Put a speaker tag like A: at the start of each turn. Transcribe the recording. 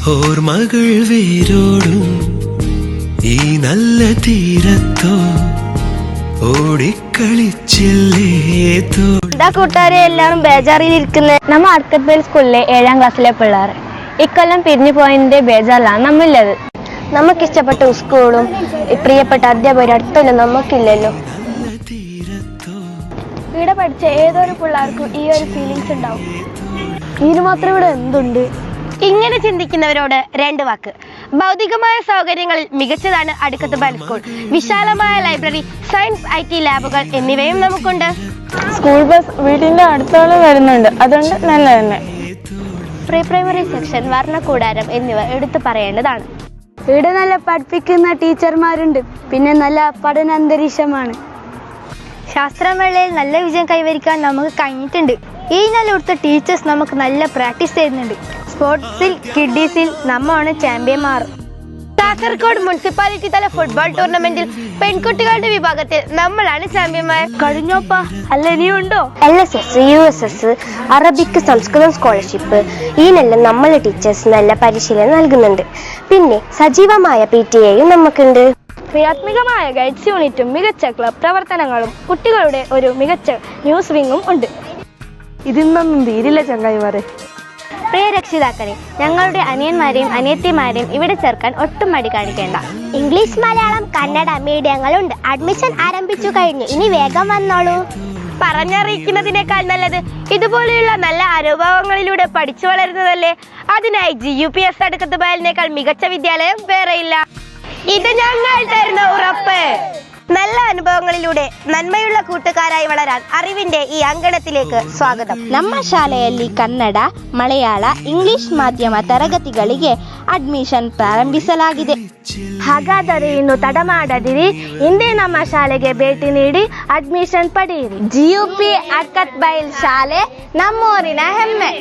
A: ഓർമ്മകൾ വേരോടും ഈ നല്ല തീരത്തോ ഓടിക്കളിച്ചില്ലേ
B: കൂട്ടുകാരെ എല്ലാവരും ബേജാറിലിരിക്കുന്ന നമ്മ അർക്കത്ബേൽ സ്കൂളിലെ 7ാം ക്ലാസ്സിലെ പിള്ളേർ ഇക്കൊല്ലം പിരിഞ്ഞു പോയതിന്റെ ബേജാറിലാണ് നമ്മളുള്ളത്. നമുക്കിഷ്ടപ്പെട്ട സ്കൂളും പ്രിയപ്പെട്ട അധ്യാപകരും അടുത്തല്ലോ നമുക്കില്ലല്ലോ. ഇവിടെ പഠിച്ച ഏതൊരു പിള്ളേർക്കും ഈ ഒരു ഫീലിങ്സ് ഉണ്ടാവും. ഇതിന് മാത്രം ഇവിടെ എന്തുണ്ട്? ഇങ്ങനെ ചിന്തിക്കുന്നവരോട് 2 വാക്ക്. ഭൗതികമായ സൗകര്യങ്ങളിൽ മികച്ചതാണ് അടുക്കത്തുബേൽ സ്കൂൾ. വിശാലമായ ലൈബ്രറി, സയൻസ്, IT ലാബുകൾ എന്നിവയും നമുക്കുണ്ട്.
C: സ്കൂൾ ബസ് വീടിന്റെ അടുത്തോളം വരുന്നുണ്ട്, അതുകൊണ്ട് നല്ല തന്നെ.
B: പ്രീ പ്രൈമറി സെക്ഷൻ, വർണ്ണക്കൂടാരം എന്നിവ എടുത്തു പറയേണ്ടതാണ്. ഇവിടെ നല്ല പഠിപ്പിക്കുന്ന ടീച്ചർമാരുണ്ട്, പിന്നെ നല്ല പഠന അന്തരീക്ഷമാണ്. ശാസ്ത്രമേളയിൽ നല്ല വിജയം കൈവരിക്കാൻ നമുക്ക് കഴിഞ്ഞിട്ടുണ്ട്. ഈ നല്ല ടീച്ചേഴ്സ് നമുക്ക് നല്ല പ്രാക്ടീസ് ചെയ്യുന്നുണ്ട്. സ്പോർട്സിൽ കിഡ്ഡീസിൽ നമ്മാണ് ചാമ്പ്യന്മാർ. കാസർഗോഡ് മുനിസിപ്പാലിറ്റി തല ഫുട്ബോൾ ടൂർണമെന്റിൽ പെൺകുട്ടികളുടെ വിഭാഗത്തിൽ നമ്മളാണ് ചാമ്പ്യന്മാർ. കഴിഞ്ഞോപ്പാ, അല്ല ഇനിയുണ്ടോ?
D: LSS, USS, അറബിക്, സംസ്കൃതം സ്കോളർഷിപ്പ് ഈനെല്ലാം നമ്മളെ ടീച്ചേഴ്സ് നല്ല പരിശീലനം നൽകുന്നുണ്ട്. പിന്നെ സജീവമായ PTA നമുക്കുണ്ട്.
B: ക്രിയാത്മകമായ ഗൈഡ്സ് യൂണിറ്റും മികച്ച ക്ലബ് പ്രവർത്തനങ്ങളും കുട്ടികളുടെ ഒരു മികച്ച ന്യൂസ് വിങ്ങും ഉണ്ട്.
C: ഇതിന്നൊന്നും തീരില്ല ചങ്ങായിമാരെ.
B: പ്രിയ രക്ഷിതാക്കളെ, ഞങ്ങളുടെ അനിയന്മാരെയും അനിയത്തിമാരെയും ഇവിടെ ചേർക്കാൻ ഒട്ടും മടി കാണിക്കേണ്ട.
D: ഇംഗ്ലീഷ്, മലയാളം, കന്നഡ മീഡിയങ്ങളുണ്ട്. അഡ്മിഷൻ ആരംഭിച്ചു കഴിഞ്ഞു, ഇനി വേഗം വന്നോളൂ.
B: പറഞ്ഞറിയിക്കുന്നതിനേക്കാൾ നല്ലത് ഇതുപോലെയുള്ള നല്ല അനുഭവങ്ങളിലൂടെ പഠിച്ചു വളരുന്നതല്ലേ. അതിനായി GUPS അടുക്കത്തുബേലിനേക്കാൾ മികച്ച വിദ്യാലയം വേറെയില്ല. ഇത് ഞങ്ങൾ തരുന്ന ഉറപ്പ്. നല്ല അനുഭവങ്ങളിലൂടെ ನನ್ಮೆಯುಳ್ಳ കൂട്ടുകാരായി വളരാൻ അറിവിന്റെ ಈ ಅಂಗಣತಿലേക്ക് ಸ್ವಾಗತ.
D: ನಮ್ಮ ಶಾಲೆಯಲ್ಲಿ ಕನ್ನಡ, ಮಲಯಾಳ, ಇಂಗ್ಲಿಷ್ ಮಾಧ್ಯಮ ತರಗತಿಗಳಿಗೆ ಅಡ್ಮಿಷನ್ ಪ್ರಾರಂಭಿಸಲಾಗಿದೆ.
B: ಹಾಗಾದರೆ ಇನ್ನು ತಡ ಮಾಡದಿರಿ, ಇಂದೇ ನಮ್ಮ ಶಾಲೆಗೆ ಭೇಟಿ ನೀಡಿ ಅಡ್ಮಿಷನ್ ಪಡೆಯಿರಿ. GUP ಅರ್ಕತ್ಬೈಲ್ ಶಾಲೆ ನಮ್ಮೂರಿನ ಹೆಮ್ಮೆ.